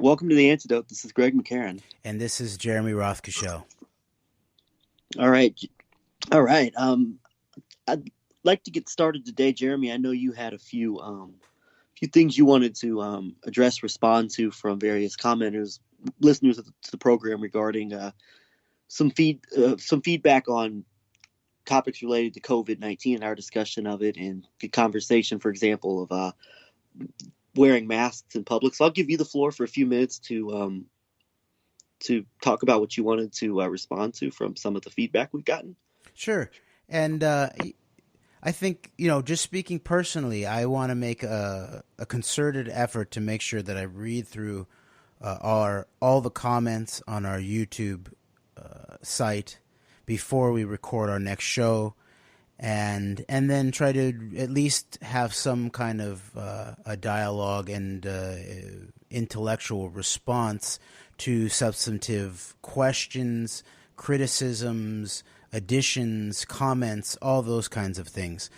Welcome to the Antidote. This is Greg McCarran. And this is Jeremy Rothke Show. All right. All right. I'd like to get started today, Jeremy. I know you had a few things you wanted to address, respond to from various commenters, listeners to the program regarding some feedback on topics related to COVID-19 and our discussion of it, and the conversation, for example, of wearing masks in public. So I'll give you the floor for a few minutes to talk about what you wanted to respond to from some of the feedback we've gotten. Sure. And I think, just speaking personally, I want to make a concerted effort to make sure that I read through all the comments on our YouTube site before we record our next show, and then try to at least have some kind of a dialogue and intellectual response to substantive questions, criticisms, additions, comments, all those kinds of things.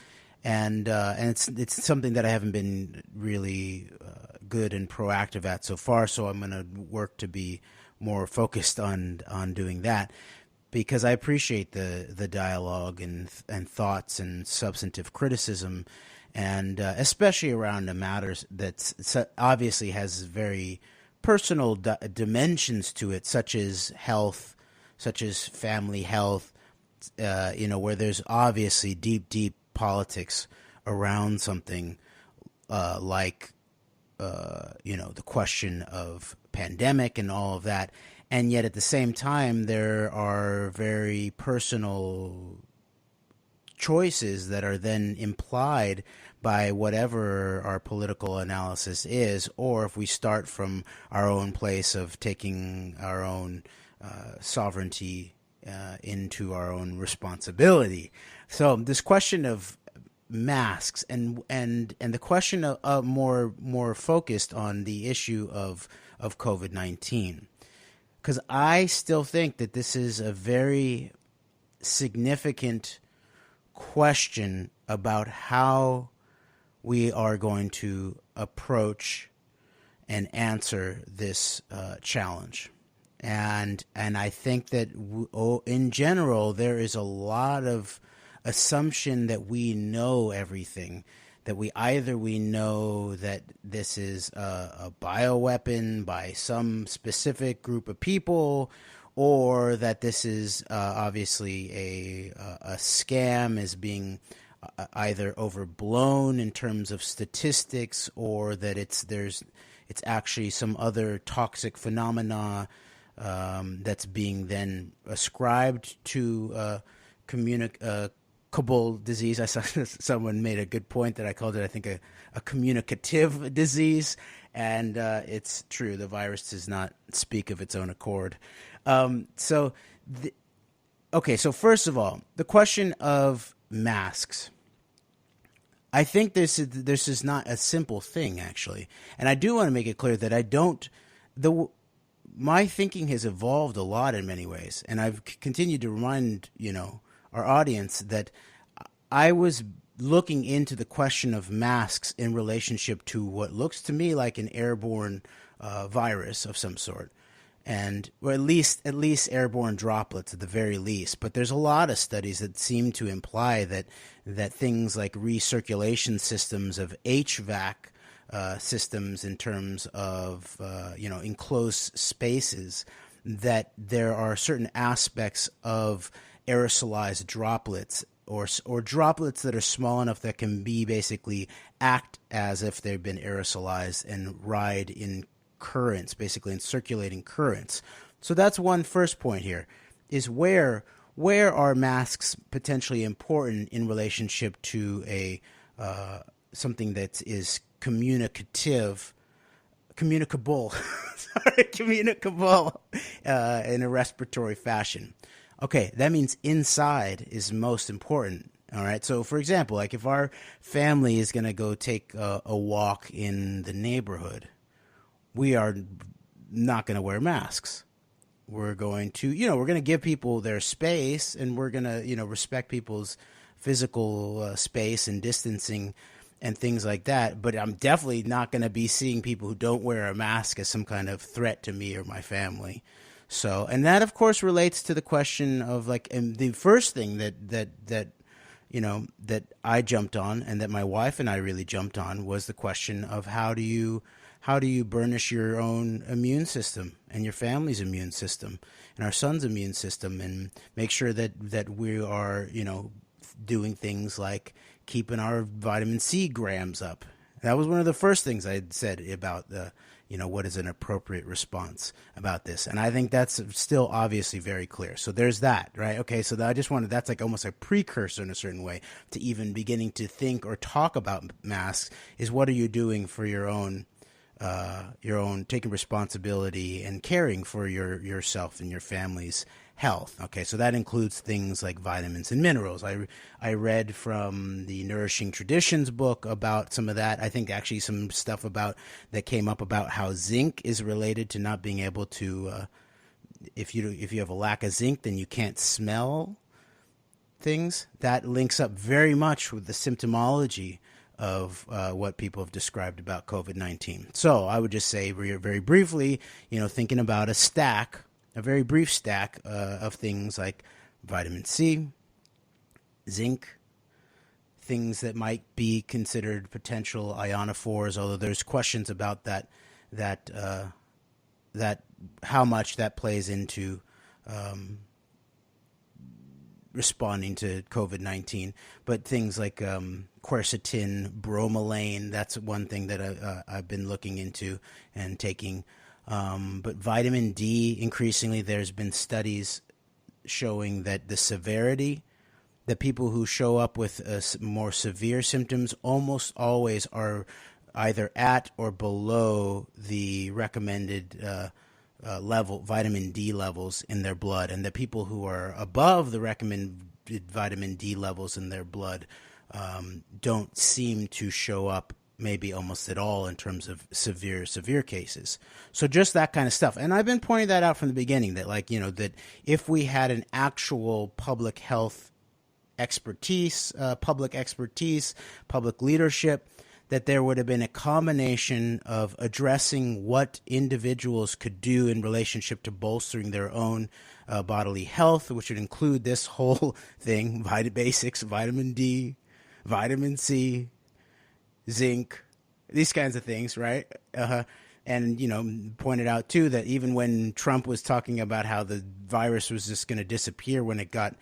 And it's something that I haven't been really good and proactive at so far, so I'm going to work to be more focused on doing that, because I appreciate the dialogue and thoughts and substantive criticism, and especially around the matters that obviously has very personal dimensions to it, such as health, such as family health, where there's obviously deep politics around something like the question of pandemic and all of that. And yet at the same time, there are very personal choices that are then implied by whatever our political analysis is, or if we start from our own place of taking our own sovereignty into our own responsibility. So this question of masks and the question of more focused on the issue of COVID-19. Because I still think that this is a very significant question about how we are going to approach and answer this challenge. And I think that in general, there is a lot of assumption that we know everything, that we know that this is a bioweapon by some specific group of people, or that this is obviously a scam, is being either overblown in terms of statistics, or that it's actually some other toxic phenomena that's being then ascribed to communicable disease. I saw someone made a good point that I called it, I think, a communicative disease, and it's true. The virus does not speak of its own accord. So first of all, the question of masks. I think this is not a simple thing, actually, and I do want to make it clear that I don't. My thinking has evolved a lot in many ways, and I've continued to remind our audience that I was looking into the question of masks in relationship to what looks to me like an airborne virus of some sort, or at least airborne droplets at the very least. But there's a lot of studies that seem to imply that things like recirculation systems of HVAC systems, in terms of enclosed spaces, that there are certain aspects of aerosolized droplets or droplets that are small enough that can be basically act as if they've been aerosolized and ride in currents, basically in circulating currents. So that's one first point here, is where are masks potentially important in relationship to a something that is communicable in a respiratory fashion. Okay, that means inside is most important. All right. So, for example, like if our family is going to go take a walk in the neighborhood, we are not going to wear masks. We're going to, we're going to give people their space, and we're going to, respect people's physical space and distancing and things like that. But I'm definitely not going to be seeing people who don't wear a mask as some kind of threat to me or my family. So, and that of course relates to the question of like, and the first thing that that I jumped on, and that my wife and I really jumped on, was the question of how do you burnish your own immune system and your family's immune system and our son's immune system, and make sure that we are doing things like keeping our vitamin C grams up. That was one of the first things I had said about the what is an appropriate response about this. And I think that's still obviously very clear. So there's that, right? Okay, so I just wanted, that's like almost a precursor in a certain way to even beginning to think or talk about masks, is what are you doing for your own taking responsibility and caring for yourself and your family's health. Okay, so that includes things like vitamins and minerals. I read from the Nourishing Traditions book about some of that. I think actually some stuff about that came up about how zinc is related to not being able to if you have a lack of zinc, then you can't smell things. That links up very much with the symptomology of what people have described about COVID-19. So I would just say very briefly, thinking about a very brief stack of things like vitamin C, zinc, things that might be considered potential ionophores, although there's questions about that how much that plays into responding to COVID-19, but things like quercetin, bromelain, that's one thing that I've been looking into and taking. But vitamin D, increasingly, there's been studies showing that the severity, the people who show up with more severe symptoms almost always are either at or below the recommended level, vitamin D levels in their blood, and the people who are above the recommended vitamin D levels in their blood don't seem to show up maybe almost at all in terms of severe cases. So just that kind of stuff. And I've been pointing that out from the beginning, that that if we had an actual public health expertise, public leadership, that there would have been a combination of addressing what individuals could do in relationship to bolstering their own bodily health, which would include this whole thing, basics, vitamin D, vitamin C, zinc, these kinds of things, right? And, pointed out, too, that even when Trump was talking about how the virus was just going to disappear when it got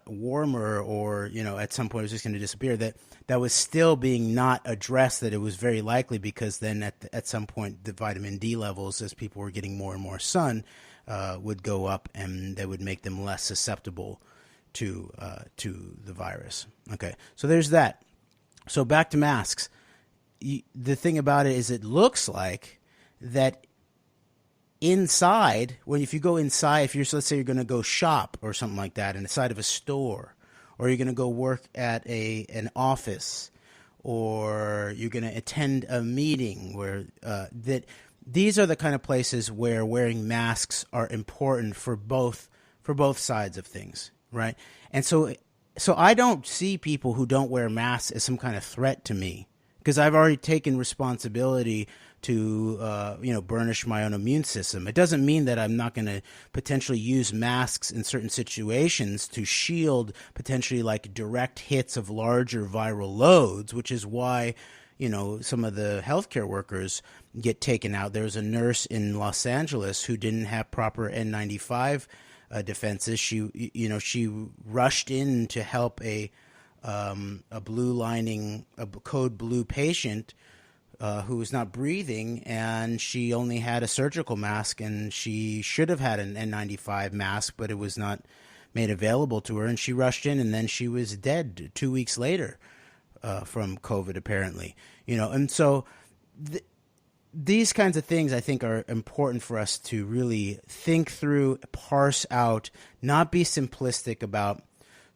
warmer, or, at some point it was just going to disappear, that was still being not addressed, that it was very likely because then at some point the vitamin D levels, as people were getting more and more sun, would go up, and that would make them less susceptible to the virus. Okay, so there's that. So back to masks. The thing about it is, it looks like that inside, if you go inside, let's say you're going to go shop or something like that inside of a store, or you're going to go work at an office, or you're going to attend a meeting, where these are the kind of places where wearing masks are important for both sides of things, right? And so I don't see people who don't wear masks as some kind of threat to me, because I've already taken responsibility to burnish my own immune system. It doesn't mean that I'm not going to potentially use masks in certain situations to shield potentially like direct hits of larger viral loads, which is why some of the healthcare workers get taken out. There's a nurse in Los Angeles who didn't have proper N95 defenses. She rushed in to help a code blue patient who was not breathing, and she only had a surgical mask, and she should have had an N95 mask, but it was not made available to her, and she rushed in, and then she was dead 2 weeks later from COVID, apparently. And so these kinds of things, I think, are important for us to really think through, parse out, not be simplistic about.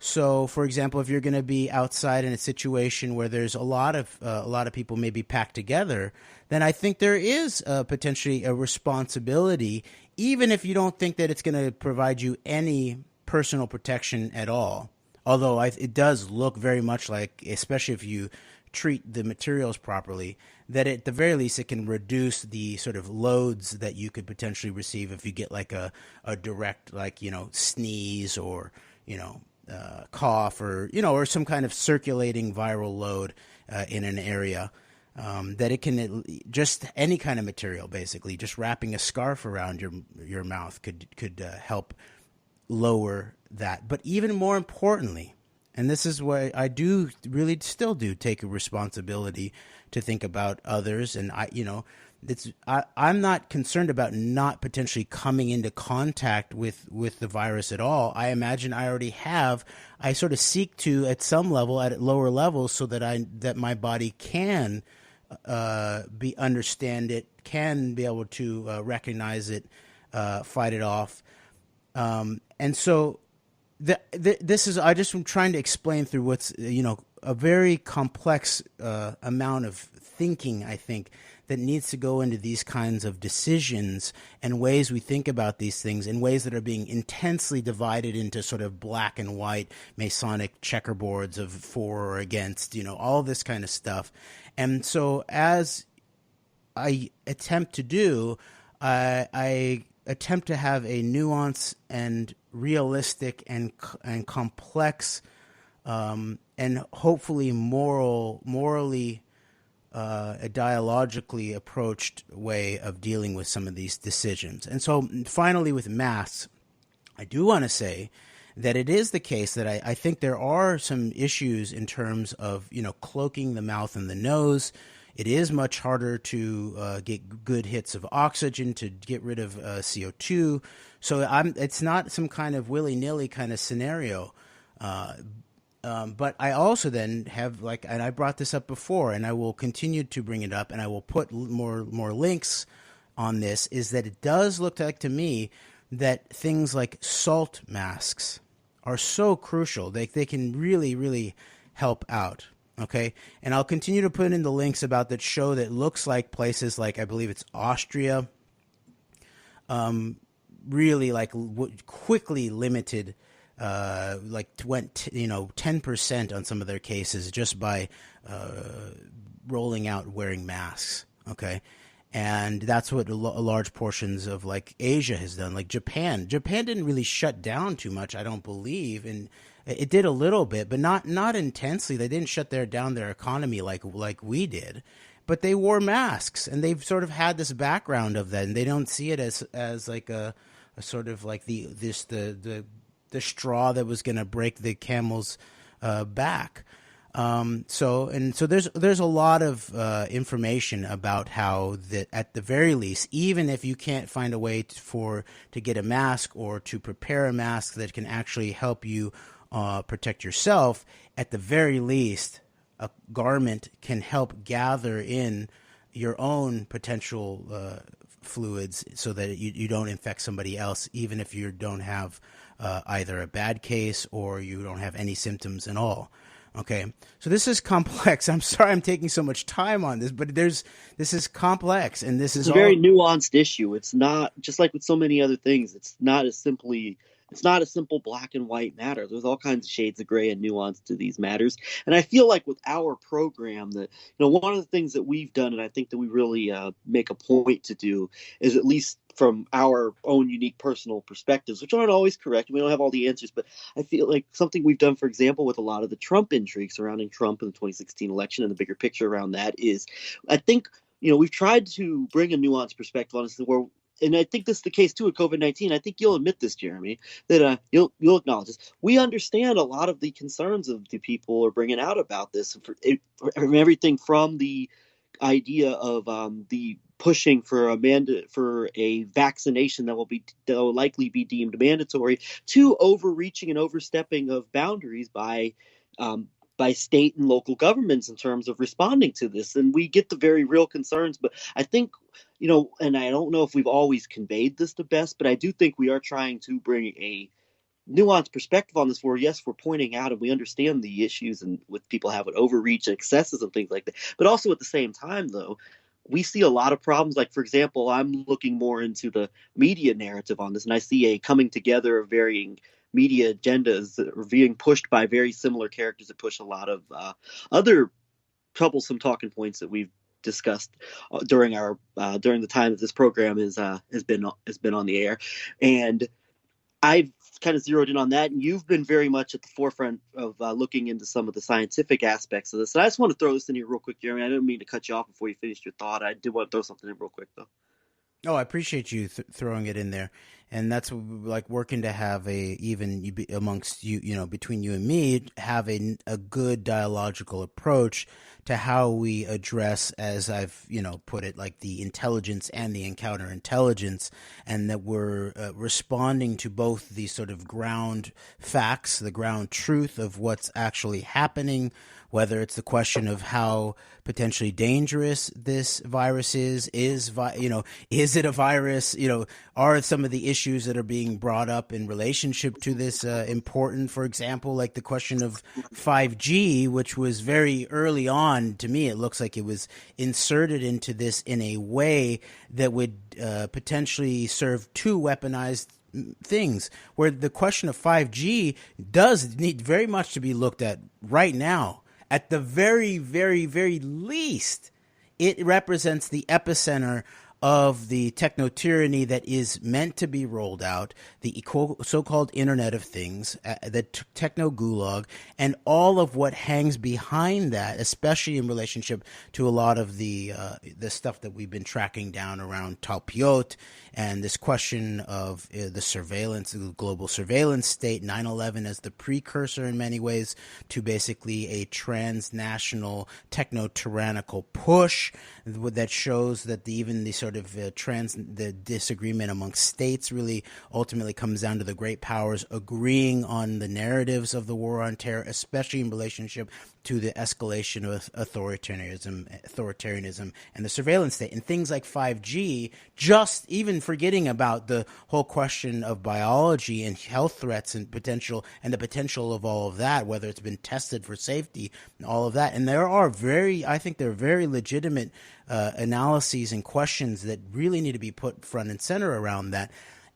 So, for example, if you're going to be outside in a situation where there's a lot of people maybe packed together, then I think there is potentially a responsibility, even if you don't think that it's going to provide you any personal protection at all. Although it does look very much like, especially if you treat the materials properly, that at the very least it can reduce the sort of loads that you could potentially receive if you get like a direct, like, sneeze or, cough, or, or some kind of circulating viral load in an area. That it can, just any kind of material, basically, just wrapping a scarf around your mouth could help lower that. But even more importantly, and this is why I do really still do take a responsibility to think about others, and I'm not concerned about not potentially coming into contact with the virus at all. I imagine I already have. I sort of seek to, at some level, at lower levels, so that my body can understand it, can be able to recognize it, fight it off, and so this is, I just am trying to explain through what's a very complex amount of thinking, I think, that needs to go into these kinds of decisions and ways we think about these things in ways that are being intensely divided into sort of black and white Masonic checkerboards of for or against, all this kind of stuff. And so as I attempt to do, I attempt to have a nuanced and realistic and complex and hopefully morally dialogically approached way of dealing with some of these decisions. And so finally, with masks, I do want to say that it is the case that I think there are some issues in terms of, cloaking the mouth and the nose. It is much harder to get good hits of oxygen, to get rid of CO2. So it's not some kind of willy-nilly kind of scenario. But I also then have, and I brought this up before, and I will continue to bring it up, and I will put more links on this, is that it does look like to me that things like salt masks are so crucial. They can really, really help out. Okay, and I'll continue to put in the links about that show that looks like places like, I believe it's Austria, really quickly limited, went 10% on some of their cases just by rolling out wearing masks. Okay, and that's what large portions of Asia has done. Like Japan didn't really shut down too much, I don't believe, and it did a little bit, but not intensely. They didn't shut down their economy like we did, but they wore masks, and they've sort of had this background of that, and they don't see it as like a sort of like the straw that was going to break the camel's back. So there's a lot of information about how that, at the very least, even if you can't find a way to get a mask or to prepare a mask that can actually help you protect yourself, at the very least, a garment can help gather in your own potential fluids so that you don't infect somebody else, even if you don't have either a bad case or you don't have any symptoms at all. Okay, so this is complex. I'm sorry I'm taking so much time on this, but this is complex, and this is a very nuanced issue. It's not, just like with so many other things, it's not a simple black and white matter. There's all kinds of shades of gray and nuance to these matters. And I feel like with our program that, one of the things that we've done, and I think that we really make a point to do, is, at least from our own unique personal perspectives, which aren't always correct, we don't have all the answers, but I feel like something we've done, for example, with a lot of the Trump intrigue surrounding Trump in the 2016 election and the bigger picture around that is, I think, we've tried to bring a nuanced perspective on this, where, and I think this is the case too with COVID-19. I think you'll admit this, Jeremy, that you'll acknowledge this. We understand a lot of the concerns of the people are bringing out about this, from everything from the idea of the pushing for a vaccination that will likely be deemed mandatory, to overreaching and overstepping of boundaries by state and local governments in terms of responding to this. And we get the very real concerns, but I think, and I don't know if we've always conveyed this the best, but I do think we are trying to bring a nuanced perspective on this, where, yes, we're pointing out and we understand the issues and with people having overreach and excesses and things like that. But also at the same time, though, we see a lot of problems. Like, for example, I'm looking more into the media narrative on this, and I see a coming together of varying media agendas that are being pushed by very similar characters that push a lot of other troublesome talking points that we've discussed during the time that this program has been on the air, and I've kind of zeroed in on that, and you've been very much at the forefront of looking into some of the scientific aspects of this. And I just want to throw this in here real quick, Jeremy. I didn't mean to cut you off before you finished your thought. I did want to throw something in real quick, though. Oh, I appreciate you throwing it in there, and that's like working to have amongst you, between you and me, have a good dialogical approach to how we address, as I've put it, like the intelligence and the counterintelligence, and that we're responding to both the sort of ground facts, the ground truth of what's actually happening, whether it's the question of how potentially dangerous this virus is it a virus? Are some of the issues that are being brought up in relationship to this important? For example, like the question of 5G, which was very early on. To me, it looks like it was inserted into this in a way that would potentially serve two weaponized things, where the question of 5G does need very much to be looked at right now. At the very, very, very least, it represents the epicenter of the techno-tyranny that is meant to be rolled out, the so-called Internet of Things, the techno-gulag, and all of what hangs behind that, especially in relationship to a lot of the stuff that we've been tracking down around Talpiot and this question of the surveillance, the global surveillance state, 9/11 as the precursor in many ways to basically a transnational techno-tyrannical push that shows that even the sort of the disagreement amongst states really ultimately comes down to the great powers agreeing on the narratives of the war on terror, especially in relationship to the escalation of authoritarianism and the surveillance state. And things like 5G, just even forgetting about the whole question of biology and health threats and the potential of all of that, whether it's been tested for safety and all of that. And I think there are very legitimate analyses and questions that really need to be put front and center around that.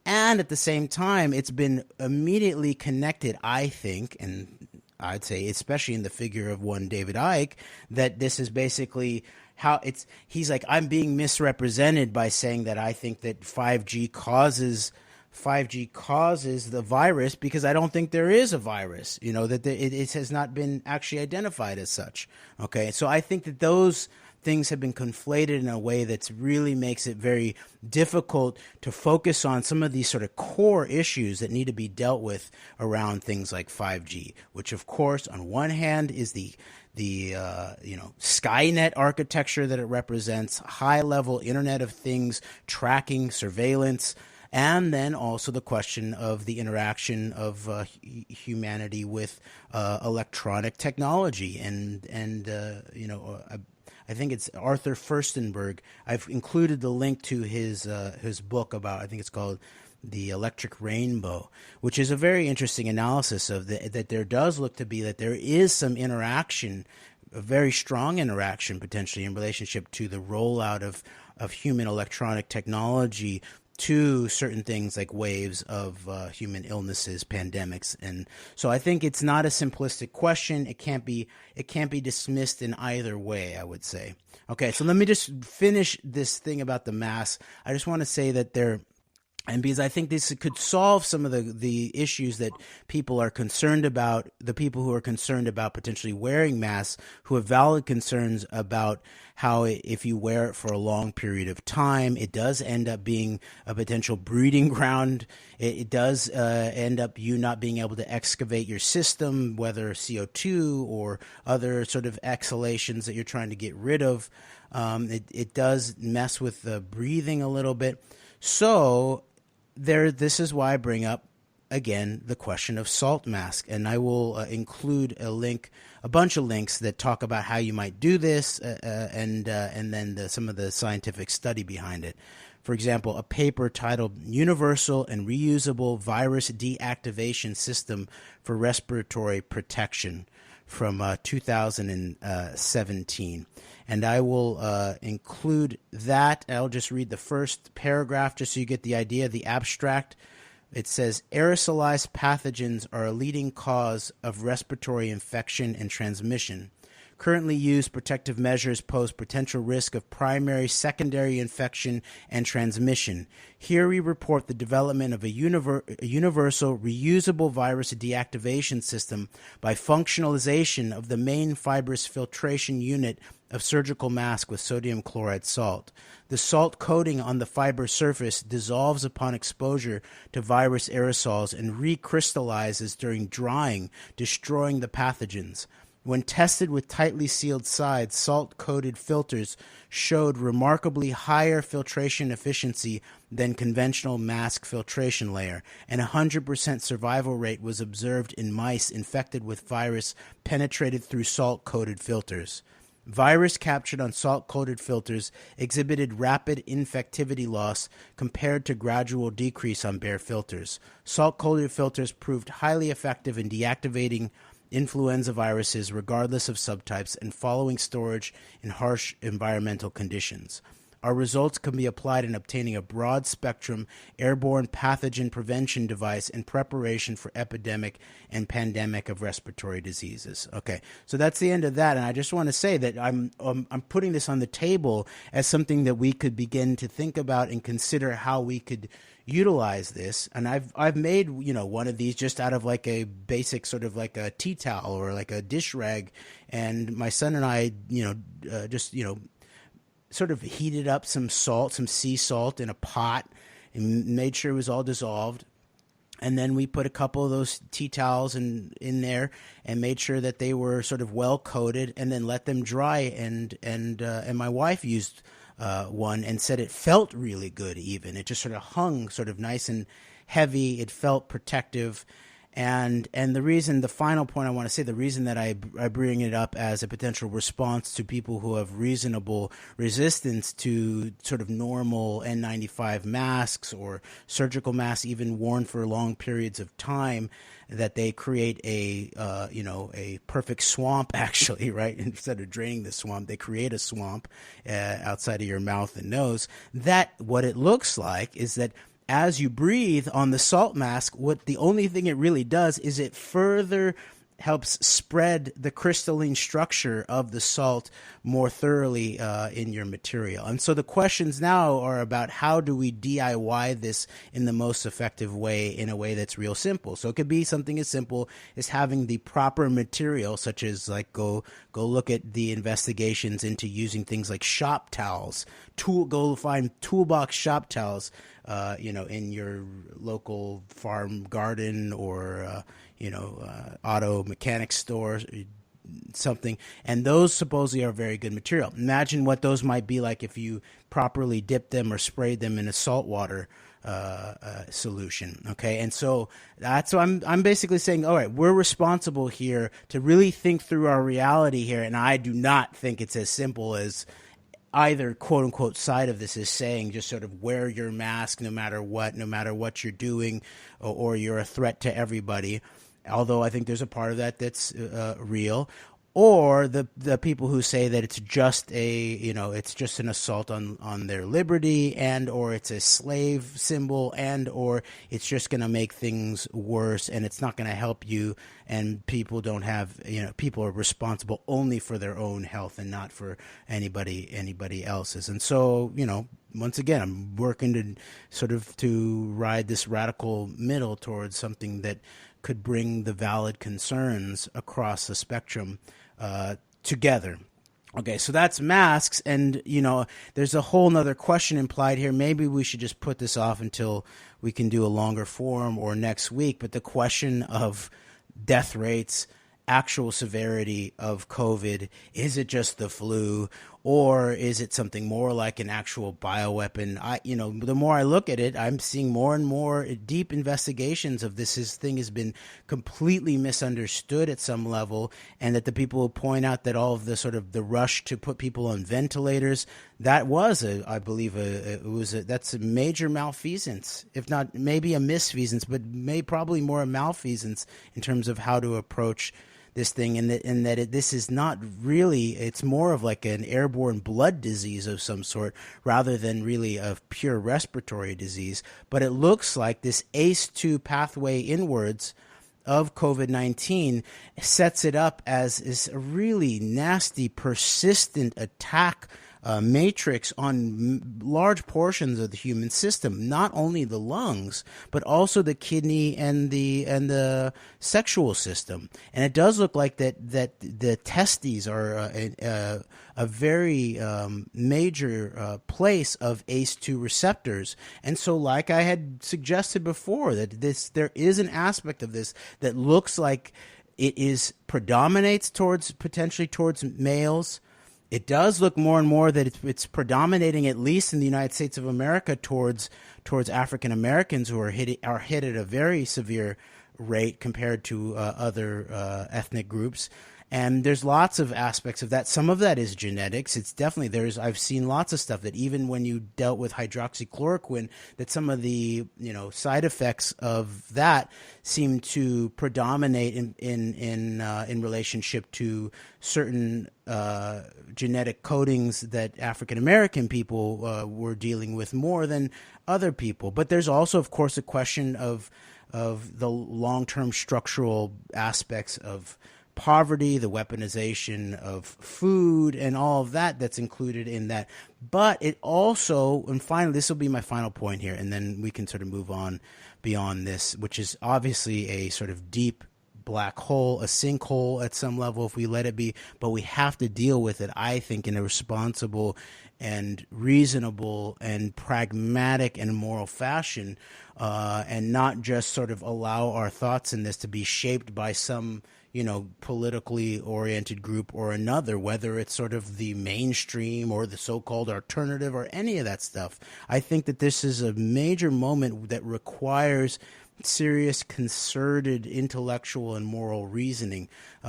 And at the same time, it's been immediately connected, I think, and I'd say, especially in the figure of one David Icke, that this is basically how he's like, I'm being misrepresented by saying that I think that 5G causes the virus, because I don't think there is a virus, that it has not been actually identified as such. Okay. So I think that those things have been conflated in a way that really makes it very difficult to focus on some of these sort of core issues that need to be dealt with around things like 5G, which of course on one hand is the Skynet architecture that it represents, high level Internet of Things tracking, surveillance, and then also the question of the interaction of humanity with electronic technology I think it's Arthur Furstenberg. I've included the link to his book about, I think it's called The Electric Rainbow, which is a very interesting analysis of that there does look to be that there is some interaction, a very strong interaction potentially in relationship to the rollout of human electronic technology to certain things like waves of human illnesses, pandemics. And so I think it's not a simplistic question. It can't be dismissed in either way, I would say. Okay, so let me just finish this thing about the mask. I just want to say that and because I think this could solve some of the issues that people are concerned about, the people who are concerned about potentially wearing masks, who have valid concerns about how if you wear it for a long period of time, it does end up being a potential breeding ground. It does end up you not being able to excavate your system, whether CO2 or other sort of exhalations that you're trying to get rid of. It does mess with the breathing a little bit. So this is why I bring up again the question of salt mask, and I will include a bunch of links that talk about how you might do this, and then some of the scientific study behind it. For example, a paper titled "Universal and Reusable Virus Deactivation System for Respiratory Protection" from 2017. And I will include that. I'll just read the first paragraph just so you get the idea. The abstract, it says, aerosolized pathogens are a leading cause of respiratory infection and transmission. Currently used protective measures pose potential risk of primary, secondary infection and transmission. Here we report the development of a universal, reusable virus deactivation system by functionalization of the main fibrous filtration unit of surgical mask with sodium chloride salt. The salt coating on the fiber surface dissolves upon exposure to virus aerosols and recrystallizes during drying, destroying the pathogens. When tested with tightly sealed sides, salt-coated filters showed remarkably higher filtration efficiency than conventional mask filtration layer, and 100% survival rate was observed in mice infected with virus penetrated through salt-coated filters. Virus captured on salt-coated filters exhibited rapid infectivity loss compared to gradual decrease on bare filters. Salt-coated filters proved highly effective in deactivating influenza viruses regardless of subtypes and following storage in harsh environmental conditions. Our results can be applied in obtaining a broad-spectrum airborne pathogen prevention device in preparation for epidemic and pandemic of respiratory diseases. Okay, so that's the end of that, and I just want to say that I'm putting this on the table as something that we could begin to think about and consider how we could utilize this. And I've made one of these just out of like a basic sort of like a tea towel or like a dish rag, and my son and I just sort of heated up some salt, some sea salt in a pot and made sure it was all dissolved. And then we put a couple of those tea towels in there and made sure that they were sort of well coated, and then let them dry. And my wife used one and said it felt really good. Even it just sort of hung sort of nice and heavy. It felt protective. And the final point I want to say, the reason that I bring it up as a potential response to people who have reasonable resistance to sort of normal N95 masks or surgical masks, even worn for long periods of time, that they create a perfect swamp, actually, right? Instead of draining the swamp, they create a swamp outside of your mouth and nose. That what it looks like is that as you breathe on the salt mask, what the only thing it really does is it further helps spread the crystalline structure of the salt more thoroughly in your material. And so the questions now are about how do we DIY this in the most effective way, in a way that's real simple. So it could be something as simple as having the proper material, such as like go look at the investigations into using things like shop towels. Go find toolbox shop towels, in your local farm garden or auto mechanic store, something. And those supposedly are very good material. Imagine what those might be like if you properly dipped them or sprayed them in a saltwater solution. Okay. And so that's what I'm basically saying. All right, we're responsible here to really think through our reality here. And I do not think it's as simple as either quote unquote side of this is saying. Just sort of wear your mask no matter what you're doing, or you're a threat to everybody. Although I think there's a part of that that's real, or the people who say that it's just it's just an assault on their liberty, and or it's a slave symbol, and or it's just going to make things worse, and it's not going to help you, and people don't have people are responsible only for their own health and not for anybody else's. And so once again, I'm working to ride this radical middle towards something that could bring the valid concerns across the spectrum together. Okay, so that's masks, and there's a whole nother question implied here. Maybe we should just put this off until we can do a longer forum or next week. But the question of death rates, actual severity of COVID, is it just the flu, or is it something more like an actual bioweapon? The more I look at it, I'm seeing more and more deep investigations of this. This thing has been completely misunderstood at some level, and that the people who point out that all of the sort of the rush to put people on ventilators, that was that's a major malfeasance, if not maybe a misfeasance, but probably more a malfeasance in terms of how to approach this thing, and that this is not really, it's more of like an airborne blood disease of some sort rather than really a pure respiratory disease. But it looks like this ACE2 pathway inwards of COVID-19 sets it up as is a really nasty, persistent attack matrix on large portions of the human system, not only the lungs, but also the kidney and the sexual system. And it does look like that the testes are a very major place of ACE2 receptors. And so, like I had suggested before, that there is an aspect of this that looks like it is predominates potentially towards males. It does look more and more that it's predominating, at least in the United States of America, towards African Americans, who are hit at a very severe rate compared to other ethnic groups. And there's lots of aspects of that. Some of that is genetics. It's definitely I've seen lots of stuff that even when you dealt with hydroxychloroquine, that some of the side effects of that seem to predominate in relationship to certain genetic codings that African American people were dealing with more than other people. But there's also, of course, a question of the long-term structural aspects of poverty, the weaponization of food, and all of that that's included in that. But it also, and finally, this will be my final point here, and then we can sort of move on beyond this, which is obviously a sort of deep black hole, a sinkhole at some level if we let it be, but we have to deal with it, I think, in a responsible and reasonable and pragmatic and moral fashion, and not just sort of allow our thoughts in this to be shaped by some politically oriented group or another, whether it's sort of the mainstream or the so-called alternative or any of that stuff. I think that this is a major moment that requires serious, concerted intellectual and moral reasoning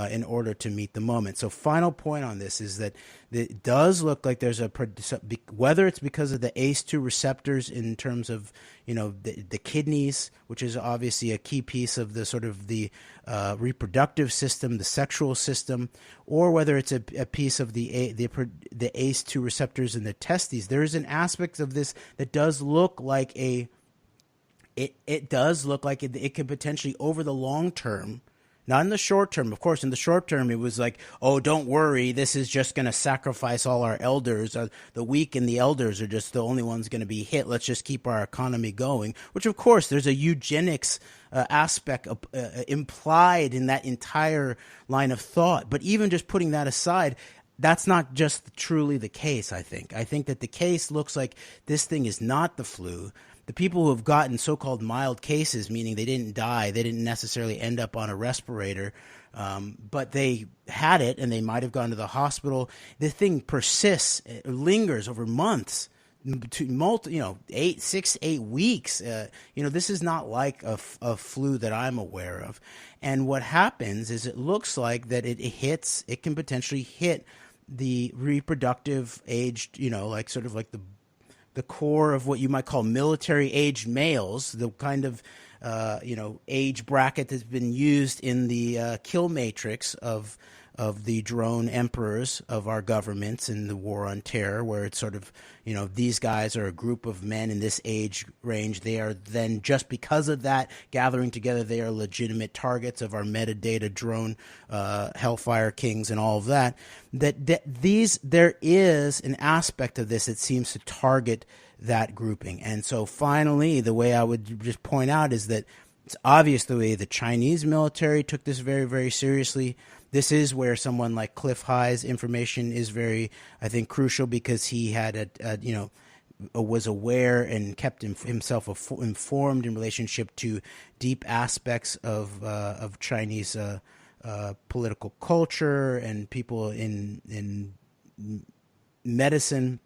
in order to meet the moment. So final point on this is that it does look like there's whether it's because of the ACE2 receptors in terms of the kidneys, which is obviously a key piece of the sort of the reproductive system, the sexual system, or whether it's a piece of the ACE2 receptors in the testes. There is an aspect of this that does look like it does look like it could potentially, over the long term, not in the short term. Of course, in the short term, it was like, oh, don't worry, this is just going to sacrifice all our elders. The weak and the elders are just the only ones going to be hit. Let's just keep our economy going, which, of course, there's a eugenics aspect implied in that entire line of thought. But even just putting that aside, that's not just truly the case, I think. I think that the case looks like this thing is not the flu. The people who have gotten so-called mild cases, meaning they didn't die, they didn't necessarily end up on a respirator, but they had it and they might have gone to the hospital. The thing persists, it lingers over months, to 8 weeks. This is not like a flu that I'm aware of. And what happens is it looks like that it can potentially hit the reproductive aged, like sort of like the core of what you might call military-aged males, the kind of age bracket that's been used in the kill matrix of the drone emperors of our governments in the war on terror, where it's sort of, these guys are a group of men in this age range. They are then, just because of that, gathering together, they are legitimate targets of our metadata drone, Hellfire Kings and all of that. There is an aspect of this that seems to target that grouping. And so finally, the way I would just point out is that it's obvious the way the Chinese military took this very, very seriously. This is where someone like Cliff High's information is very, I think, crucial, because he had was aware and kept himself informed in relationship to deep aspects of Chinese political culture and people in medicine,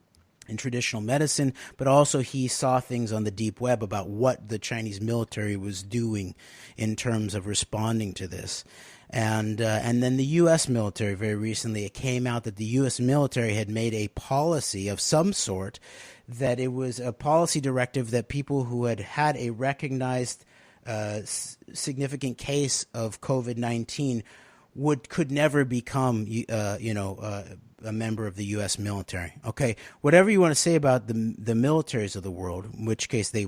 in traditional medicine, but also he saw things on the deep web about what the Chinese military was doing in terms of responding to this. And then the U.S. military, very recently, it came out that the U.S. military had made a policy of some sort, that it was a policy directive that people who had a recognized significant case of COVID-19 could never become a member of the U.S. military. Okay, whatever you want to say about the militaries of the world, in which case they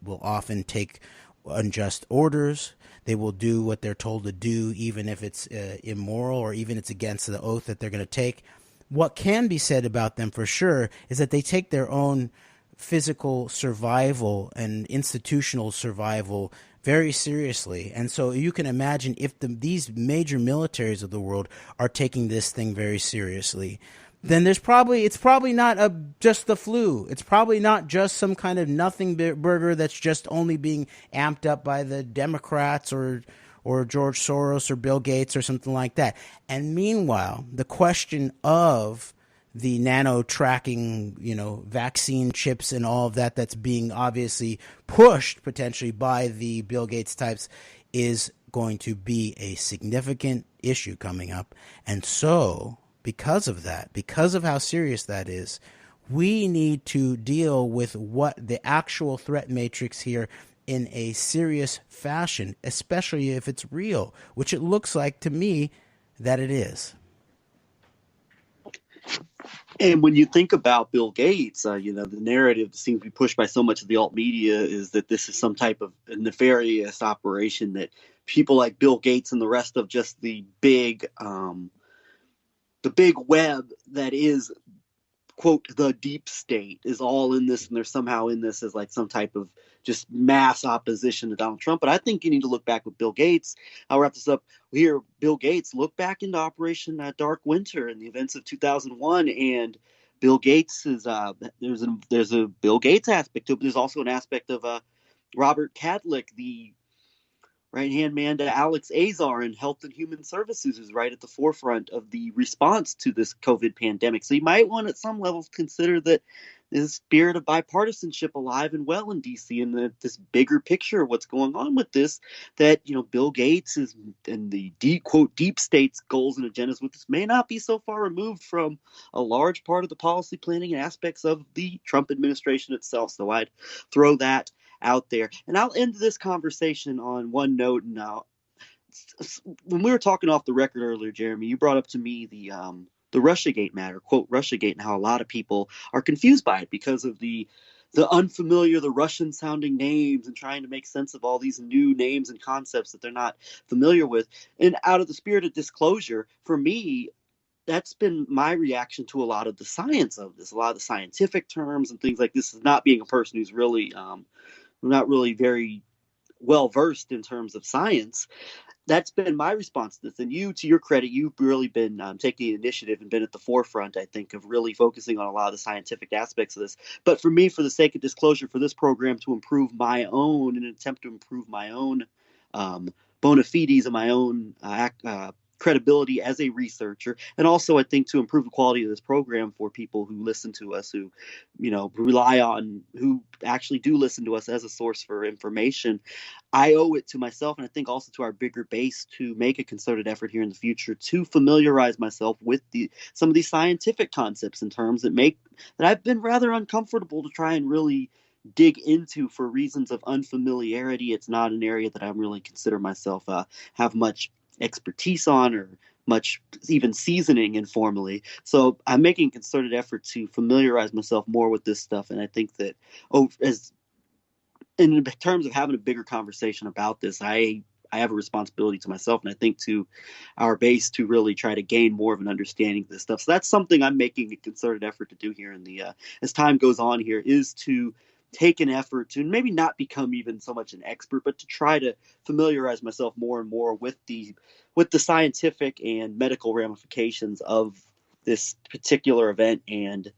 will often take unjust orders. They will do what they're told to do, even if it's immoral or even it's against the oath that they're going to take. What can be said about them for sure is that they take their own physical survival and institutional survival very seriously. And so you can imagine if these major militaries of the world are taking this thing very seriously, then it's probably not just the flu. It's probably not just some kind of nothing burger that's just only being amped up by the Democrats or George Soros or Bill Gates or something like that. And meanwhile, the question of the nano tracking, vaccine chips and all of that that's being obviously pushed potentially by the Bill Gates types is going to be a significant issue coming up. And so because of that, because of how serious that is, we need to deal with what the actual threat matrix here in a serious fashion, especially if it's real, which it looks like to me that it is. And when you think about Bill Gates, the narrative that seems to be pushed by so much of the alt media is that this is some type of nefarious operation, that people like Bill Gates and the rest of just the big web that is, quote, the deep state is all in this, and they're somehow in this as like some type of just mass opposition to Donald Trump. But I think you need to look back with Bill Gates. I'll wrap this up here. Bill Gates, look back into Operation Dark Winter and the events of 2001, and Bill Gates is there's a Bill Gates aspect to it, but there's also an aspect of Robert Kadlec, the right-hand man to Alex Azar in Health and Human Services, is right at the forefront of the response to this COVID pandemic. So you might want at some levels consider that this spirit of bipartisanship alive and well in D.C. and this bigger picture of what's going on with this, that, Bill Gates is and the quote deep state's goals and agendas with this may not be so far removed from a large part of the policy planning and aspects of the Trump administration itself. So I'd throw that out there. And I'll end this conversation on one note. Now, when we were talking off the record earlier, Jeremy, you brought up to me the Russiagate matter, quote, Russiagate, and how a lot of people are confused by it because of the unfamiliar, the Russian sounding names, and trying to make sense of all these new names and concepts that they're not familiar with. And out of the spirit of disclosure, for me, that's been my reaction to a lot of the science of this, a lot of the scientific terms and things like this, is not being a person who's really not really very well versed in terms of science. That's been my response to this. And you, to your credit, you've really been taking the initiative and been at the forefront, I think, of really focusing on a lot of the scientific aspects of this. But for me, for the sake of disclosure, for this program to improve my own, in an attempt to improve my own bona fides and my own credibility as a researcher, and also I think to improve the quality of this program for people who listen to us, who who actually do listen to us as a source for information, I owe it to myself, and I think also to our bigger base, to make a concerted effort here in the future to familiarize myself with some of these scientific concepts and terms that I've been rather uncomfortable to try and really dig into for reasons of unfamiliarity. It's not an area that I really consider myself have much expertise on, or much even seasoning informally. So I'm making a concerted effort to familiarize myself more with this stuff. And I think that as in terms of having a bigger conversation about this, I have a responsibility to myself, and I think to our base, to really try to gain more of an understanding of this stuff. So that's something I'm making a concerted effort to do here in the as time goes on here, is to take an effort to maybe not become even so much an expert, but to try to familiarize myself more and more with the scientific and medical ramifications of this particular event, and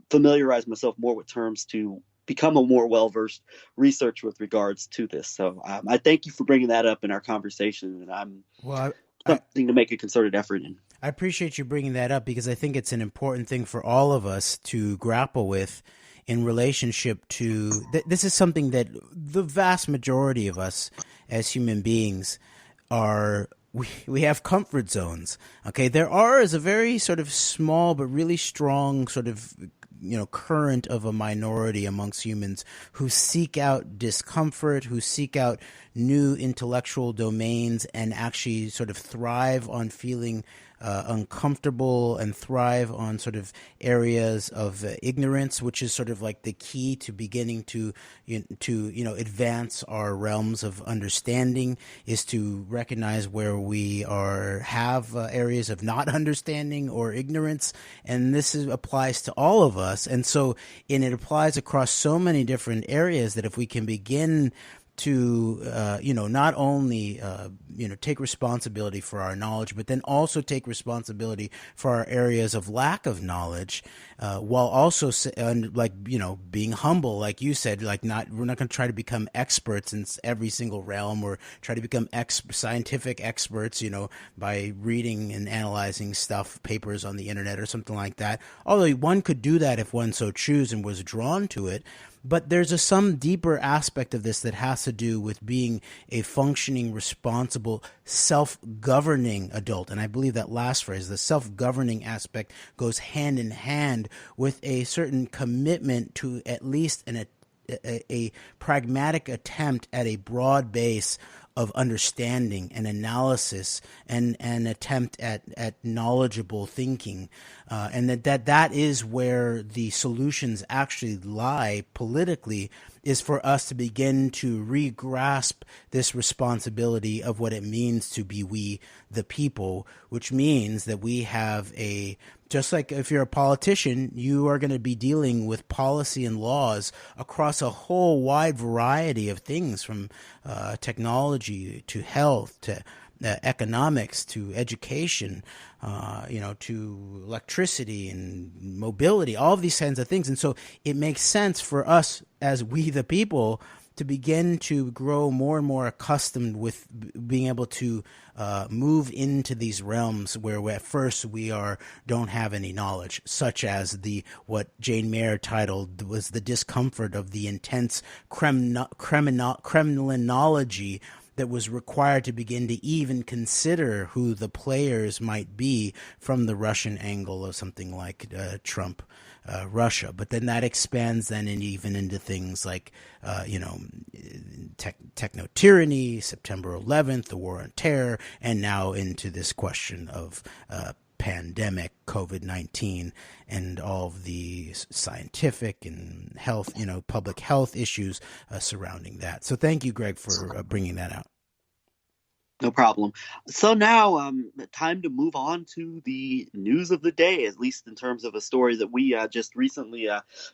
familiarize myself more with terms to become a more well-versed researcher with regards to this. So I thank you for bringing that up in our conversation, and I'm something to make a concerted effort in. I appreciate you bringing that up, because I think it's an important thing for all of us to grapple with in relationship to this is something that the vast majority of us as human beings we have comfort zones. Okay, there is a very sort of small but really strong sort of current of a minority amongst humans who seek out discomfort, who seek out new intellectual domains and actually sort of thrive on feeling uncomfortable and thrive on sort of areas of ignorance, which is sort of like the key to beginning to advance our realms of understanding, is to recognize where we have areas of not understanding or ignorance, and applies to all of us, and it applies across so many different areas that if we can begin to not only take responsibility for our knowledge, but then also take responsibility for our areas of lack of knowledge, while also being humble, like you said, we're not going to try to become experts in every single realm, or try to become scientific experts, by reading and analyzing papers on the internet or something like that. Although one could do that if one so choose and was drawn to it. But there's some deeper aspect of this that has to do with being a functioning, responsible, self-governing adult. And I believe that last phrase, the self-governing aspect, goes hand in hand with a certain commitment to at least a pragmatic attempt at a broad base of understanding and analysis and an attempt at knowledgeable thinking, and that is where the solutions actually lie politically, is for us to begin to re-grasp this responsibility of what it means to be we the people, which means that we have just like if you're a politician, you are going to be dealing with policy and laws across a whole wide variety of things, from technology to health to economics to education, to electricity and mobility, all of these kinds of things. And so it makes sense for us as we the people to begin to grow more and more accustomed with being able to move into these realms where at first we don't have any knowledge, such as what Jane Mayer titled was the discomfort of the intense Kremlinology that was required to begin to even consider who the players might be from the Russian angle of something like Trump, Russia. But then that expands even into things like, techno-tyranny, September 11th, the war on terror, and now into this question of pandemic, COVID-19, and all of the scientific and health, public health issues surrounding that. So thank you, Greg, for bringing that out. No problem. So now, time to move on to the news of the day, at least in terms of a story that we just recently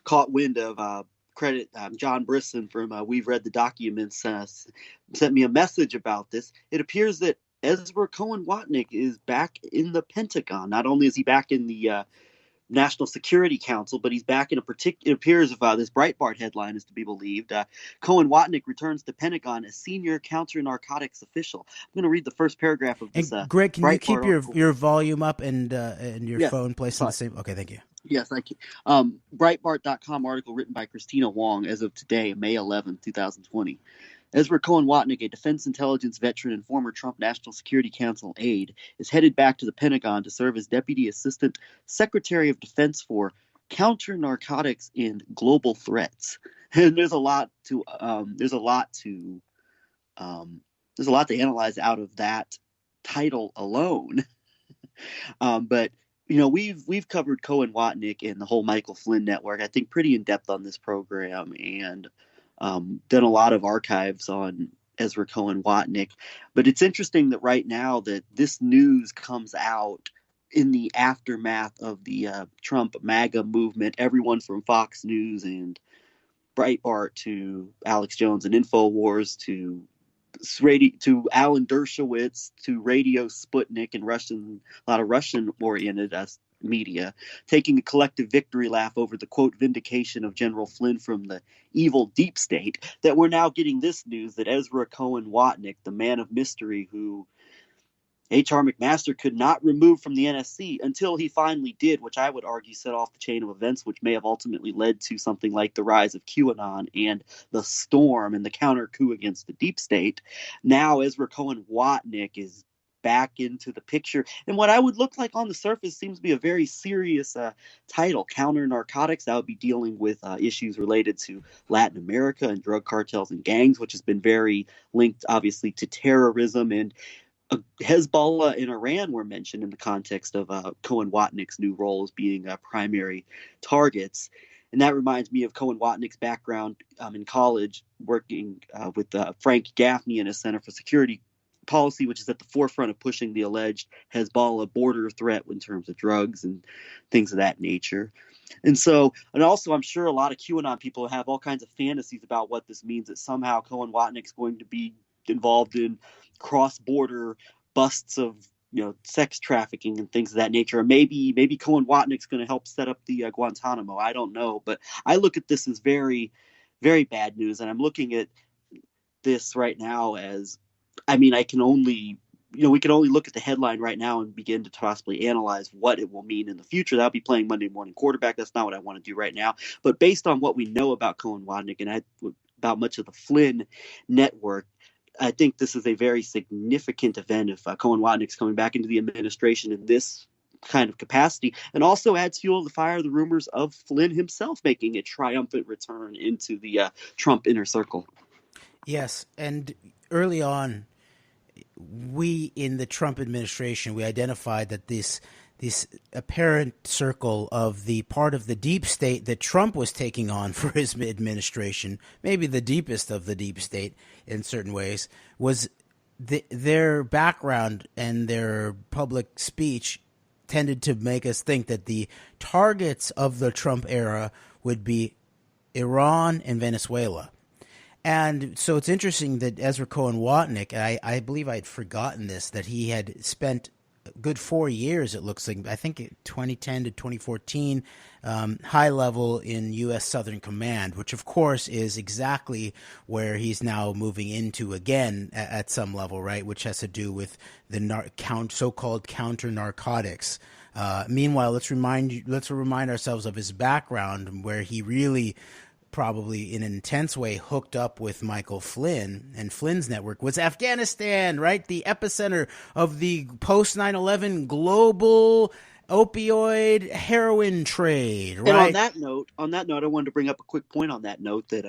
caught wind of. Credit John Brisson from We've Read the Documents sent me a message about this. It appears that Ezra Cohen Watnick is back in the Pentagon. Not only is he back in the National Security Council, but he's back in it appears, if this Breitbart headline is to be believed, Cohen Watnick returns to Pentagon as senior counter-narcotics official. I'm going to read the first paragraph of this. And Greg, can you keep your volume up and your phone placed in the same? Okay, thank you. Yes, thank you. Breitbart.com article written by Christina Wong as of today, May 11, 2020. Ezra Cohen Watnick, a defense intelligence veteran and former Trump National Security Council aide, is headed back to the Pentagon to serve as Deputy Assistant Secretary of Defense for Counter-Narcotics and Global Threats. And there's a lot to analyze out of that title alone. But we've covered Cohen Watnick and the whole Michael Flynn network, I think, pretty in depth on this program, and done a lot of archives on Ezra Cohen Watnick. But it's interesting that right now that this news comes out in the aftermath of the Trump MAGA movement. Everyone from Fox News and Breitbart to Alex Jones and InfoWars to Alan Dershowitz to Radio Sputnik and a lot of Russian-oriented media, taking a collective victory laugh over the, quote, vindication of General Flynn from the evil deep state, that we're now getting this news that Ezra Cohen Watnick, the man of mystery who H.R. McMaster could not remove from the NSC until he finally did, which I would argue set off the chain of events, which may have ultimately led to something like the rise of QAnon and the storm and the counter coup against the deep state. Now Ezra Cohen Watnick is back into the picture. And what I would look like on the surface seems to be a very serious title, Counter Narcotics. That would be dealing with issues related to Latin America and drug cartels and gangs, which has been very linked, obviously, to terrorism. And Hezbollah and Iran were mentioned in the context of Cohen Watnick's new role as being primary targets. And that reminds me of Cohen Watnick's background in college, working with Frank Gaffney in his Center for Security Policy, which is at the forefront of pushing the alleged Hezbollah border threat in terms of drugs and things of that nature. And also, I'm sure a lot of QAnon people have all kinds of fantasies about what this means, that somehow Cohen Watnick's going to be involved in cross-border busts of sex trafficking and things of that nature. Or maybe Cohen Watnick's going to help set up the Guantanamo. I don't know. But I look at this as very, very bad news. And I'm looking at this right now as, we can only look at the headline right now and begin to possibly analyze what it will mean in the future. That'll be playing Monday morning quarterback. That's not what I want to do right now. But based on what we know about Cohen Watnick and about much of the Flynn network, I think this is a very significant event if Cohen Watnick's coming back into the administration in this kind of capacity, and also adds fuel to the fire the rumors of Flynn himself making a triumphant return into the Trump inner circle. Yes, and early on, we in the Trump administration, we identified that this apparent circle of the part of the deep state that Trump was taking on for his administration, maybe the deepest of the deep state in certain ways, was their background and their public speech tended to make us think that the targets of the Trump era would be Iran and Venezuela. And so it's interesting that Ezra Cohen Watnick, I believe I'd forgotten this, that he had spent a good 4 years, it looks like, I think 2010 to 2014, high level in U.S. Southern Command, which of course is exactly where he's now moving into again at some level, right, which has to do with the so-called counter narcotics. Meanwhile, let's remind ourselves of his background, where he really probably in an intense way hooked up with Michael Flynn, and Flynn's network was Afghanistan, right? The epicenter of the post 9/11 global opioid heroin trade, right? And on that note, I wanted to bring up a quick point on that note that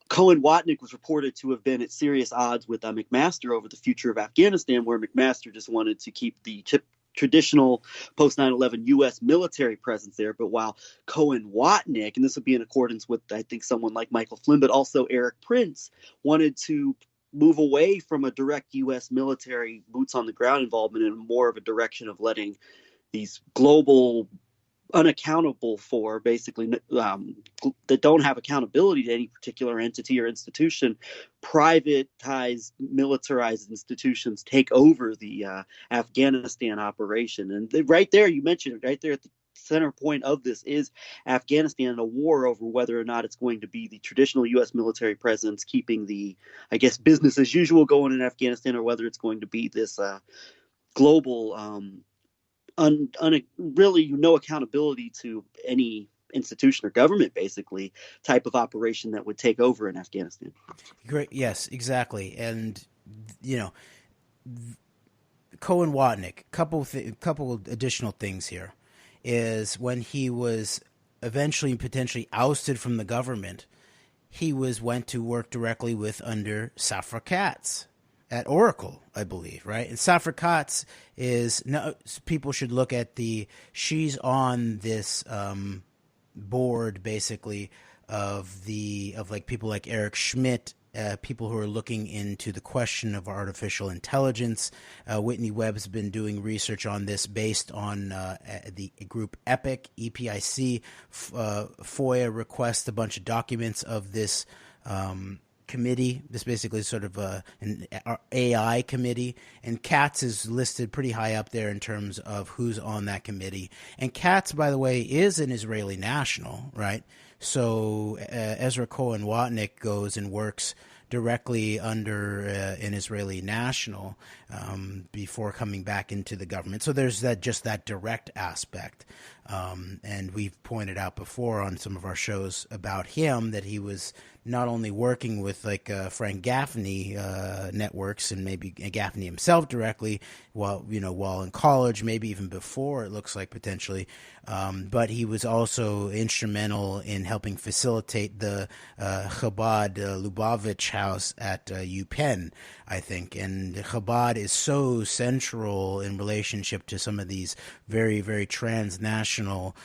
Cohen Watnick was reported to have been at serious odds with McMaster over the future of Afghanistan, where McMaster just wanted to keep the traditional post 9/11 U.S. military presence there. But while Cohen Watnick, and this would be in accordance with, I think, someone like Michael Flynn, but also Eric Prince, wanted to move away from a direct U.S. military boots on the ground involvement and more of a direction of letting these global, unaccountable for, basically, that don't have accountability to any particular entity or institution, privatized, militarized institutions take over the Afghanistan operation. And right there, you mentioned it, right there at the center point of this is Afghanistan and a war over whether or not it's going to be the traditional U.S. military presence keeping the, I guess, business as usual going in Afghanistan, or whether it's going to be this global really no accountability to any institution or government, basically, type of operation that would take over in Afghanistan. Great. Yes, exactly. And, Cohen Watnick, couple additional things here, is when he was eventually potentially ousted from the government, he went to work directly with under Safra Catz at Oracle, I believe, right? And Safra Catz people should look at she's on this board, basically, of people like Eric Schmidt, people who are looking into the question of artificial intelligence. Whitney Webb's been doing research on this based on the group EPIC. FOIA requests a bunch of documents of this committee. This basically is sort of an AI committee, and Katz is listed pretty high up there in terms of who's on that committee. And Katz, by the way, is an Israeli national, right? So Ezra Cohen Watnick goes and works directly under an Israeli national before coming back into the government. So there's that direct aspect. And we've pointed out before on some of our shows about him that he was not only working with Frank Gaffney networks and maybe Gaffney himself directly while in college, maybe even before, it looks like potentially, but he was also instrumental in helping facilitate the Chabad Lubavitch house at UPenn, I think. And Chabad is so central in relationship to some of these very, very transnational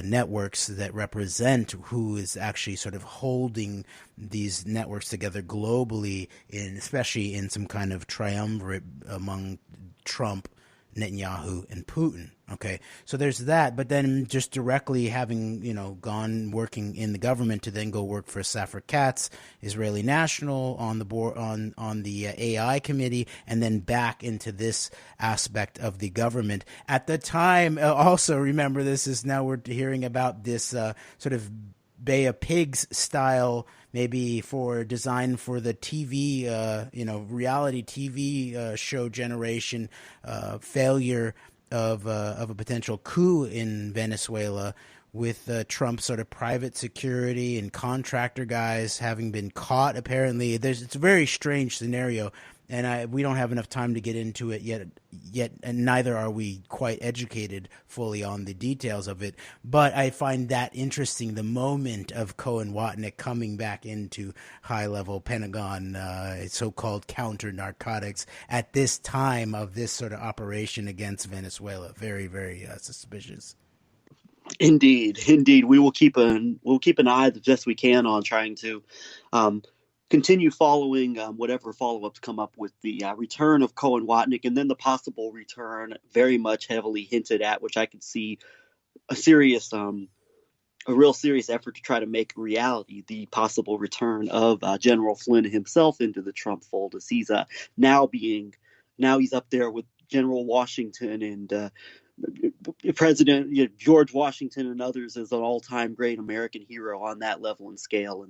networks that represent who is actually sort of holding these networks together globally, especially in some kind of triumvirate among Trump, Netanyahu, and Putin. Okay, so there's that, but then just directly having gone working in the government to then go work for Safra Katz, Israeli national, on the board on the AI committee, and then back into this aspect of the government at the time. Also, remember, this is now we're hearing about this sort of Bay of Pigs style, maybe for design for the TV, reality TV show generation, failure of a potential coup in Venezuela, with Trump's sort of private security and contractor guys having been caught. Apparently, it's a very strange scenario, and we don't have enough time to get into it yet, and neither are we quite educated fully on the details of it. But I find that interesting, the moment of Cohen Watnick coming back into high-level Pentagon, so-called counter-narcotics at this time of this sort of operation against Venezuela. Very, very suspicious. Indeed. We will keep an eye the best we can on trying to continue following whatever follow-ups come up with the return of Cohen Watnick, and then the possible return, very much heavily hinted at, which I could see a real serious effort to try to make reality, the possible return of General Flynn himself into the Trump fold, as he's now he's up there with General Washington and President George Washington and others as an all-time great American hero on that level and scale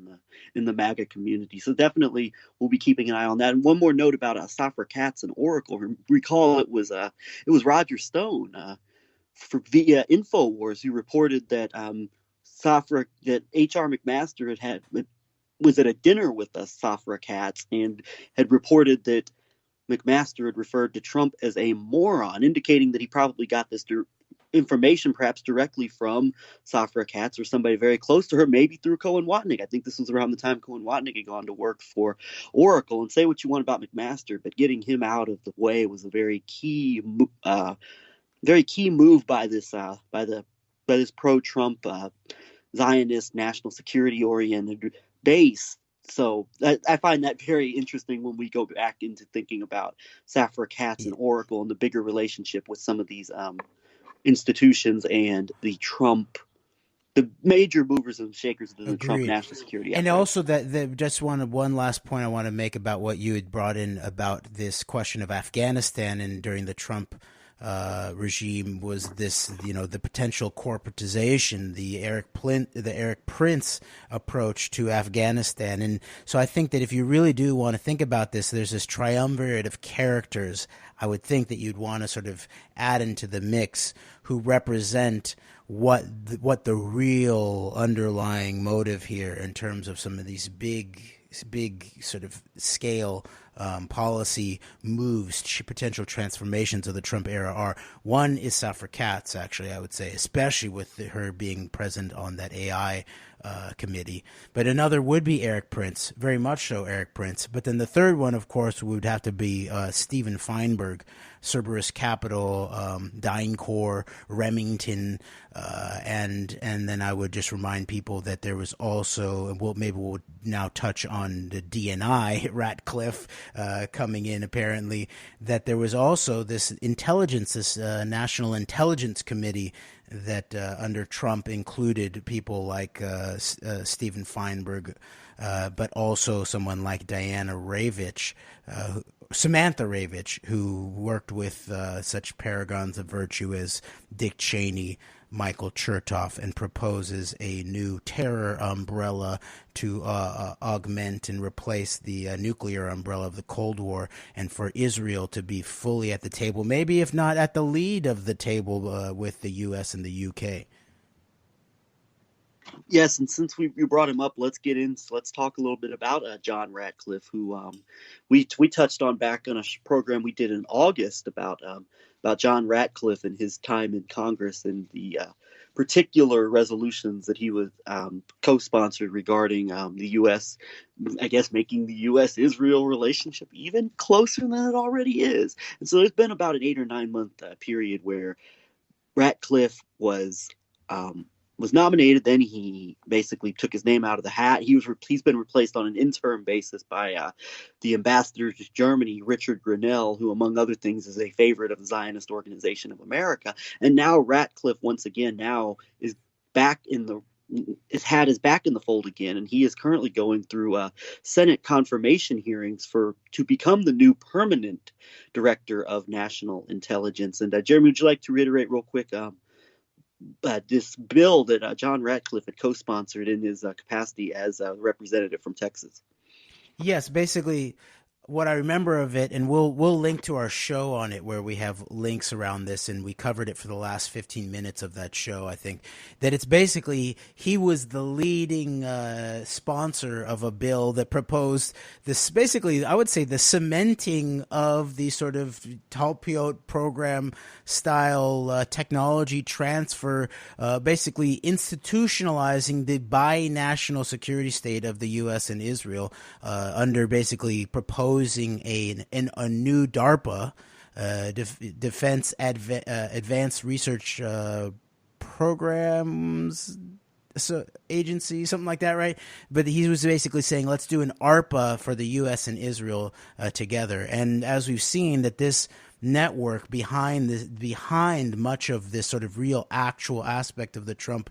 in the MAGA community. So definitely we'll be keeping an eye on that. And one more note about Safra Katz and Oracle. Recall it was Roger Stone via InfoWars who reported that that H.R. McMaster was at a dinner with Safra Katz and had reported that McMaster had referred to Trump as a moron, indicating that he probably got this information perhaps directly from Safra Katz or somebody very close to her, maybe through Cohen Watnick. I think this was around the time Cohen Watnick had gone to work for Oracle. And say what you want about McMaster, but getting him out of the way was a very key move by this pro-Trump Zionist national security oriented base. So I find that very interesting when we go back into thinking about Safra Katz and Oracle and the bigger relationship with some of these institutions and the major movers and shakers of the Trump national security effort. And also just one last point I want to make about what you had brought in about this question of Afghanistan and during the Trump regime was this, the potential corporatization, the Eric Prince approach to Afghanistan. And so I think that if you really do want to think about this, there's this triumvirate of characters I would think that you'd want to sort of add into the mix who represent what the real underlying motive here in terms of some of these big sort of scale policy moves, potential transformations of the Trump era are. One is Safra Katz, actually, I would say, especially with her being present on that AI committee. But another would be Eric Prince, very much so Eric Prince. But then the third one, of course, would have to be Stephen Feinberg, Cerberus Capital, DynCorp, Remington, and then I would just remind people that there was also, maybe we'll now touch on the DNI, Ratcliffe coming in apparently, that there was also this National Intelligence Committee that under Trump included people like Stephen Feinberg, but also someone like Diana Ravitch, Samantha Ravitch, who worked with such paragons of virtue as Dick Cheney, Michael Chertoff, and proposes a new terror umbrella to augment and replace the nuclear umbrella of the Cold War, and for Israel to be fully at the table, maybe if not at the lead of the table with the U.S. and the U.K. Yes, and since you brought him up, let's talk a little bit about John Ratcliffe, who we touched on back on a program we did in August about John Ratcliffe and his time in Congress and the particular resolutions that he was co-sponsored regarding the U.S. I guess making the U.S.-Israel relationship even closer than it already is. And so there's been about an 8 or 9 month period where Ratcliffe was nominated. Then he basically took his name out of the hat. He's been replaced on an interim basis by the ambassador to Germany, Richard Grenell, who, among other things, is a favorite of the Zionist Organization of America. And now Ratcliffe, once again, now is back in the his hat is back in the fold again, and he is currently going through Senate confirmation hearings to become the new permanent director of national intelligence. And Jeremy, would you like to reiterate real quick this bill that John Ratcliffe had co-sponsored in his capacity as a representative from Texas? Yes, basically what I remember of it, and we'll link to our show on it where we have links around this, and we covered it for the last 15 minutes of that show, I think, that it's basically he was the leading sponsor of a bill that proposed this, basically, I would say the cementing of the sort of Talpiot program style technology transfer, basically institutionalizing the binational security state of the U.S. and Israel under basically proposing a new DARPA, Defense Advanced Research Programs Agency, something like that, right? But he was basically saying, let's do an ARPA for the U.S. and Israel together. And as we've seen, that this network behind much of this sort of real actual aspect of the Trump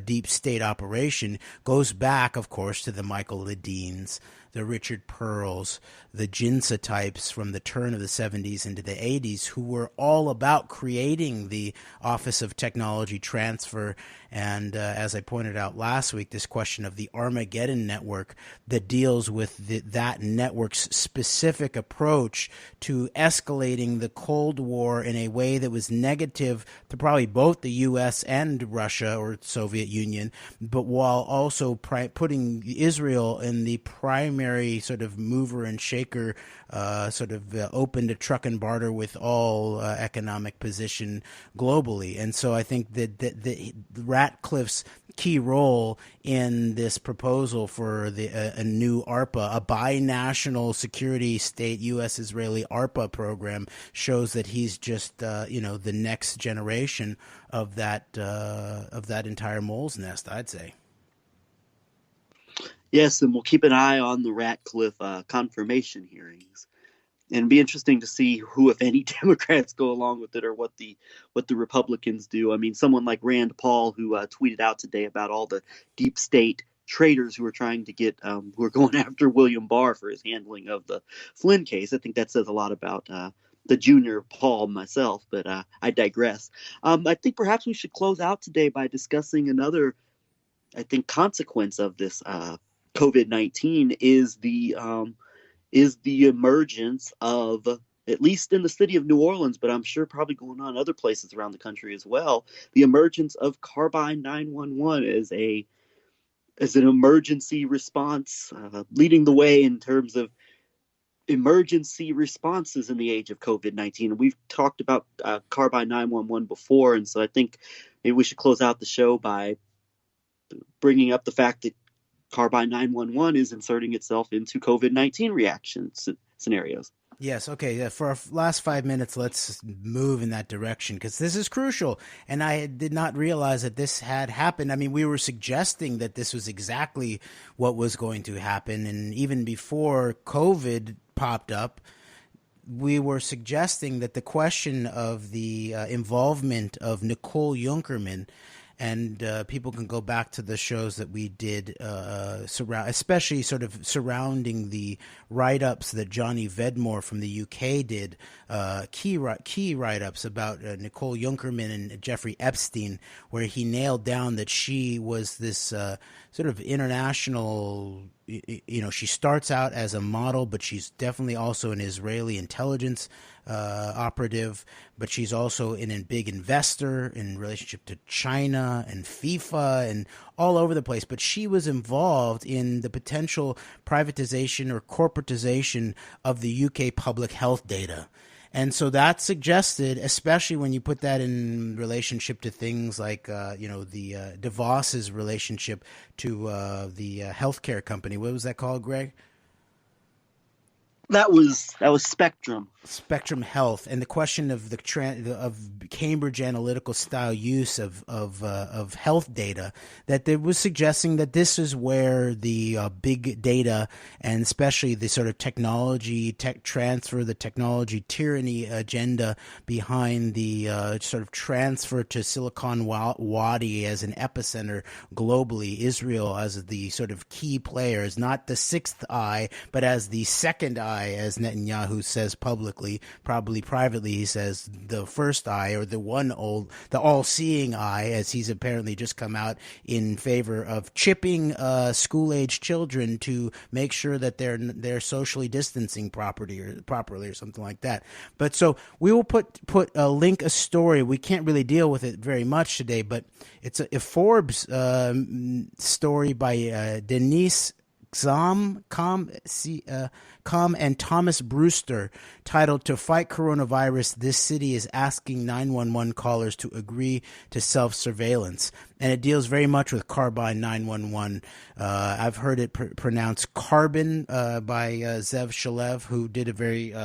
deep state operation goes back, of course, to the Michael Ledeen's, the Richard Pearls, the Jinsa types from the turn of the 70s into the 80s, who were all about creating the Office of Technology Transfer. And as I pointed out last week, this question of the Armageddon network that deals with that network's specific approach to escalating the Cold War in a way that was negative to probably both the U.S. and Russia or Soviet Union, but while also putting Israel in the primary sort of mover and shaker, open to truck and barter with all economic position globally. And so I think that Ratcliffe's key role in this proposal for a new ARPA, a binational security state U.S.-Israeli ARPA program, shows that he's just the next generation of that entire mole's nest, I'd say. Yes, and we'll keep an eye on the Ratcliffe confirmation hearings. And it'd be interesting to see who, if any, Democrats go along with it, or what the Republicans do. I mean, someone like Rand Paul, who tweeted out today about all the deep state traitors who are trying to who are going after William Barr for his handling of the Flynn case. I think that says a lot about the junior Paul myself, but I digress. I think perhaps we should close out today by discussing another, I think, consequence of this COVID-19 is the emergence of, at least in the city of New Orleans, but I'm sure probably going on other places around the country as well, the emergence of Carbyne 911 as an emergency response, leading the way in terms of emergency responses in the age of COVID-19. And we've talked about Carbyne 911 before, and so I think maybe we should close out the show by bringing up the fact that Carbyne 911 is inserting itself into COVID-19 reaction scenarios. Yes, okay. For our last 5 minutes, let's move in that direction, because this is crucial. And I did not realize that this had happened. I mean, we were suggesting that this was exactly what was going to happen. And even before COVID popped up, we were suggesting that the question of the involvement of Nicole Junkerman And people can go back to the shows that we did, especially sort of surrounding the write-ups that Johnny Vedmore from the UK did, key write-ups about Nicole Junkerman and Jeffrey Epstein, where he nailed down that she was this sort of international. She starts out as a model, but she's definitely also an Israeli intelligence operative, but she's also a big investor in relationship to China and FIFA and all over the place. But she was involved in the potential privatization or corporatization of the UK public health data. And so that suggested, especially when you put that in relationship to things like, the DeVos's relationship to the healthcare company. What was that called, Greg? That was Spectrum Health, and the question of of Cambridge Analytical style use of health data, that there was suggesting that this is where the big data, and especially the sort of tech transfer, the technology tyranny agenda behind the sort of transfer to Silicon Wadi as an epicenter globally, Israel as the sort of key player, is not the sixth eye, but as the second eye, as Netanyahu says publicly. Probably privately he says the first eye, or the all-seeing eye, as he's apparently just come out in favor of chipping school-age children to make sure that they're socially distancing properly or something like that. But so we will put a story. We can't really deal with it very much today, but it's a Forbes story by Denise Com and Thomas Brewster, titled "To Fight Coronavirus, This City is Asking 911 Callers to Agree to Self-Surveillance." And it deals very much with Carbyne 911. I've heard it pronounced Carbyne by Zev Shalev, who did a very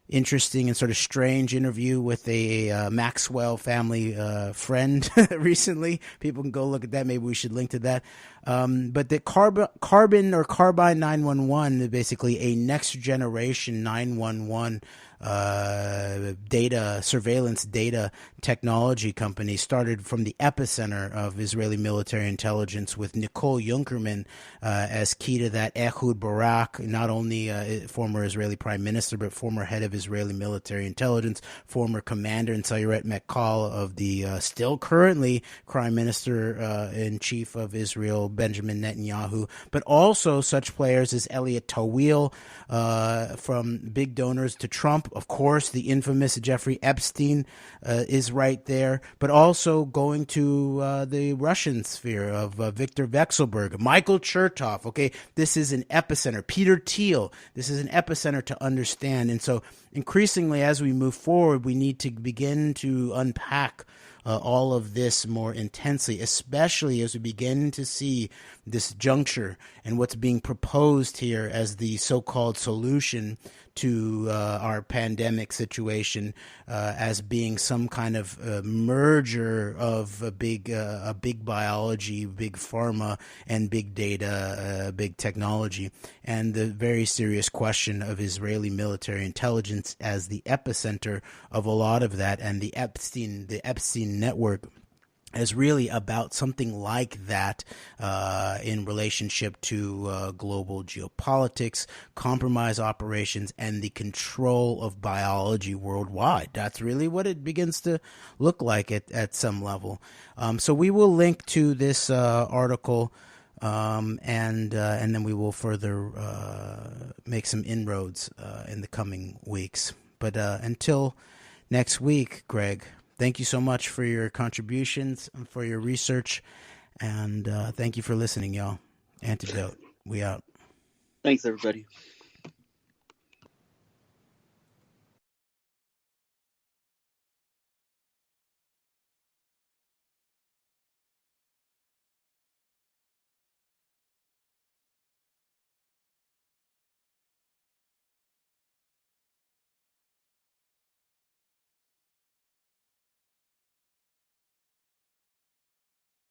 interesting and sort of strange interview with a Maxwell family friend recently. People can go look at that. Maybe we should link to that. But the Carbyne or Carbyne 911 is basically a next generation 911 surveillance data technology company, started from the epicenter of Israeli military intelligence, with Nicole Junkerman as key to that. Ehud Barak, not only former Israeli prime minister, but former head of Israeli military intelligence, former commander in Sayeret Matkal of the still currently prime minister in chief of Israel, Benjamin Netanyahu, but also such players as Elliot Tawil, from big donors to Trump. Of course, the infamous Jeffrey Epstein is right there, but also going to the Russian sphere of Viktor Vekselberg, Michael Chertoff. Okay, this is an epicenter. Peter Thiel, this is an epicenter to understand. And so increasingly, as we move forward, we need to begin to unpack all of this more intensely, especially as we begin to see this juncture and what's being proposed here as the so-called solution to our pandemic situation, as being some kind of merger of a big biology, big pharma, and big data, big technology, and the very serious question of Israeli military intelligence as the epicenter of a lot of that, and the Epstein network is really about something like that in relationship to global geopolitics, compromise operations, and the control of biology worldwide. That's really what it begins to look like at some level. So we will link to this article, and then we will further make some inroads in the coming weeks. But until next week, Greg, thank you so much for your contributions and for your research. And thank you for listening, y'all. Antidote. We out. Thanks, everybody.